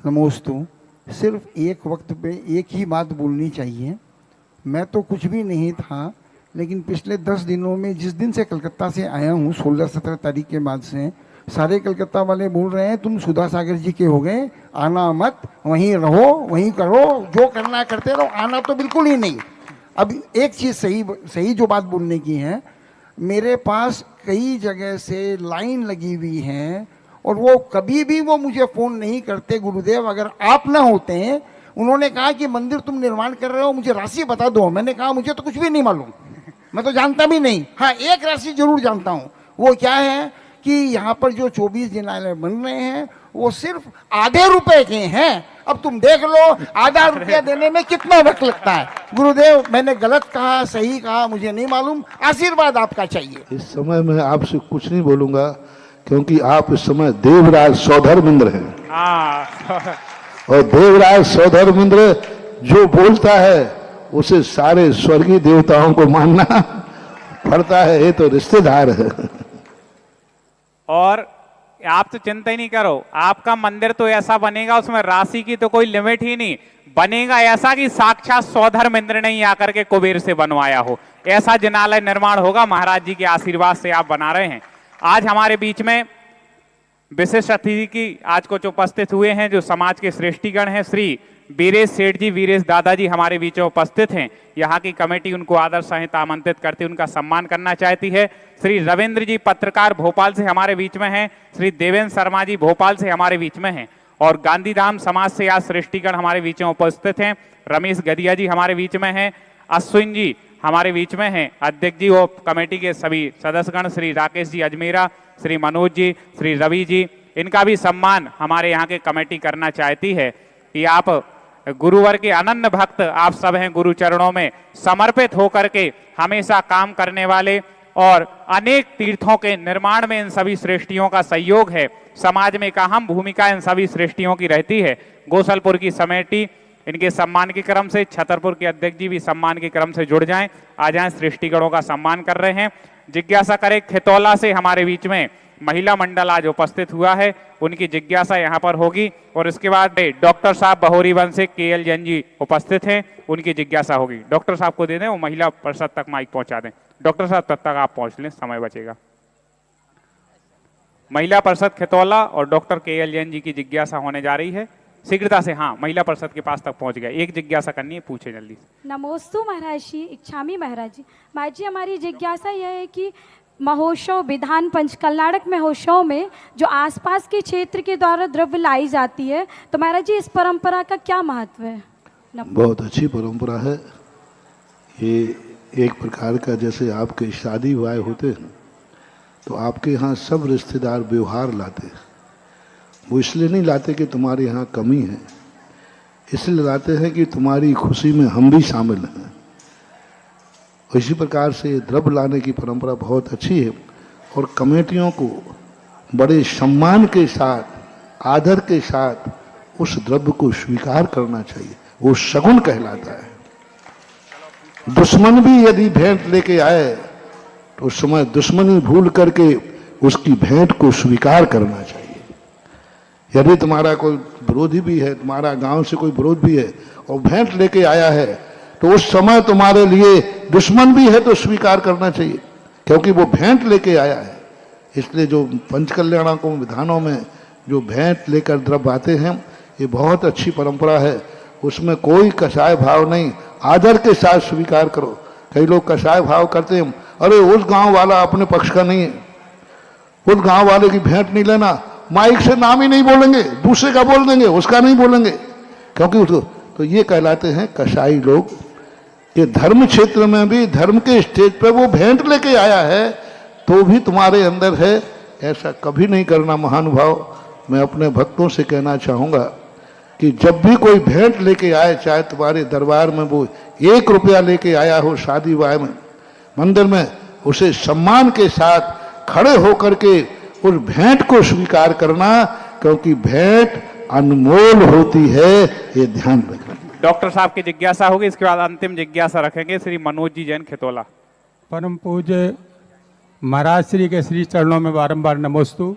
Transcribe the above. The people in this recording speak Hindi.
नमोस्तु। सिर्फ एक वक्त पे एक ही बात बोलनी चाहिए। मैं तो कुछ भी नहीं था, लेकिन पिछले 10 दिनों में जिस दिन से कलकत्ता से आया हूँ, 16-17 तारीख के बाद से सारे कलकत्ता वाले बोल रहे हैं तुम सुधा सागर जी के हो गए, आना मत, वहीं रहो, वहीं करो, जो करना है करते रहो, आना तो बिल्कुल ही नहीं। अब एक चीज़ सही जो बात बोलने की है, मेरे पास कई जगह से लाइन लगी हुई है और वो कभी भी वो मुझे फ़ोन नहीं करते, गुरुदेव अगर आप ना होते हैं। उन्होंने कहा कि मंदिर तुम निर्माण कर रहे हो, मुझे राशि बता दो। मैंने कहा मुझे तो कुछ भी नहीं मालूम, मैं तो जानता भी नहीं। हाँ, एक राशि जरूर जानता हूँ, वो क्या है कि यहाँ पर जो 24 जिनालय बन रहे हैं वो सिर्फ आधे रुपए के हैं। अब तुम देख लो आधा रुपया देने में कितना वक्त लगता है। गुरुदेव मैंने गलत कहा, सही कहा, मुझे नहीं मालूम, आशीर्वाद आपका चाहिए। इस समय मैं आपसे कुछ नहीं बोलूंगा, क्योंकि आप इस समय देवराज सौधर्मेंद्र हैं। और देवराज सौधर्मेंद्र जो बोलता है उसे सारे स्वर्गीय देवताओं को मानना पड़ता है, ये तो रिश्तेदार है। और आप तो चिंता ही नहीं करो, आपका मंदिर तो ऐसा बनेगा, उसमें राशि की तो कोई लिमिट ही नहीं, बनेगा ऐसा कि साक्षात सौधर्मेंद्र ने ही आकर के कुबेर से बनवाया हो, ऐसा जिनालय निर्माण होगा। महाराज जी के आशीर्वाद से आप बना रहे हैं। आज हमारे बीच में विशिष्ट अतिथि की आज कुछ उपस्थित हुए हैं, जो समाज के श्रेष्ठीगण हैं। श्री वीरेश सेठ जी, वीरेश दादाजी हमारे बीच में उपस्थित हैं। यहाँ की कमेटी उनको आदर सहित आमंत्रित करती, उनका सम्मान करना चाहती है। श्री रविंद्र जी पत्रकार भोपाल से हमारे बीच में हैं। श्री देवेंद्र शर्मा जी भोपाल से हमारे बीच में हैं। और गांधीधाम समाज से आज श्रेष्ठीगण हमारे बीच में उपस्थित हैं। रमेश गदिया जी हमारे बीच में हैं। अश्विन जी हमारे बीच में हैं। अध्यक्ष जी और कमेटी के सभी सदस्यगण, श्री राकेश जी अजमेरा, श्री मनोज जी, श्री रवि जी, इनका भी सम्मान हमारे यहाँ के कमेटी करना चाहती है कि आप गुरुवर के अनन्य भक्त आप सब हैं, गुरु चरणों में समर्पित होकर के हमेशा काम करने वाले, और अनेक तीर्थों के निर्माण में इन सभी श्रेष्ठियों का सहयोग है। समाज में एक अहम भूमिका इन सभी श्रेष्ठियों की रहती है। गोसलपुर की कमेटी इनके सम्मान के क्रम से, छतरपुर के अध्यक्ष जी भी सम्मान के क्रम से जुड़ जाएं, आ जाएं, श्रेष्ठीगणों का सम्मान कर रहे हैं। जिज्ञासा करे खितौला से हमारे बीच में महिला मंडल आज उपस्थित हुआ है, उनकी जिज्ञासा यहाँ पर होगी। और इसके बाद डॉक्टर साहब बहोरी वंश से KL जैन जी उपस्थित हैं, उनकी जिज्ञासा होगी। डॉक्टर साहब को दे दें, वो महिला परिषद तक माइक पहुंचा दें। डॉक्टर साहब तब तक आप पहुंच लें, समय बचेगा। महिला परिषद खितौला और डॉक्टर KL जैन जी की जिज्ञासा होने जा रही है शीघ्रता से। हाँ, महिला परिषद के पास तक पहुंच गए, एक जिज्ञासा करनी है, पूछे जल्दी से। नमोस्तु महाराज जी, इच्छामी महाराज जी। महाराज जी हमारी जिज्ञासा यह है कि महोत्सव विधान पंच कर्नाटक महोत्सव में जो आसपास के क्षेत्र के द्वारा द्रव्य लाई जाती है, तो महाराज जी इस परंपरा का क्या महत्व है? बहुत अच्छी परंपरा है ये। एक प्रकार का जैसे आपके शादी विवाह होते हैं तो आपके यहाँ सब रिश्तेदार व्यवहार लाते हैं। वो इसलिए नहीं लाते कि तुम्हारे यहाँ कमी है, इसलिए लाते हैं कि तुम्हारी खुशी में हम भी शामिल हैं। इसी प्रकार से द्रव्य लाने की परंपरा बहुत अच्छी है और कमेटियों को बड़े सम्मान के साथ, आदर के साथ उस द्रव्य को स्वीकार करना चाहिए। वो शगुन कहलाता है। दुश्मन भी यदि भेंट लेके आए तो उस समय दुश्मनी भूल करके उसकी भेंट को स्वीकार करना चाहिए। यदि तुम्हारा कोई विरोधी भी है, तुम्हारा गांव से कोई विरोध भी है और भेंट लेके आया है, तो उस समय तुम्हारे लिए दुश्मन भी है तो स्वीकार करना चाहिए, क्योंकि वो भेंट लेके आया है। इसलिए जो पंचकल्याणों विधानों में जो भेंट लेकर द्रव्य आते हैं, ये बहुत अच्छी परंपरा है। उसमें कोई कसाय भाव नहीं, आदर के साथ स्वीकार करो। कई लोग कसाय भाव करते हैं, अरे उस गांव वाला अपने पक्ष का नहीं है, उस गांव वाले की भेंट नहीं लेना, माइक से नाम ही नहीं बोलेंगे, दूसरे का बोल देंगे, उसका नहीं बोलेंगे, क्योंकि उसको तो ये कहलाते हैं कसाई लोग। कि धर्म क्षेत्र में भी धर्म के स्टेज पर वो भेंट लेके आया है तो भी तुम्हारे अंदर है, ऐसा कभी नहीं करना महानुभाव। मैं अपने भक्तों से कहना चाहूँगा कि जब भी कोई भेंट लेके आए, चाहे तुम्हारे दरबार में वो 1 रुपया लेके आया हो, शादी विवाह में, मंदिर में, उसे सम्मान के साथ खड़े होकर के उस भेंट को स्वीकार करना, क्योंकि भेंट अनमोल होती है, ये ध्यान रखना। डॉक्टर साहब की जिज्ञासा होगी, इसके बाद अंतिम जिज्ञासा रखेंगे श्री मनोज जी जैन खितौला। परम पूज्य महाराज श्री के श्री चरणों में बारंबार नमोस्तु।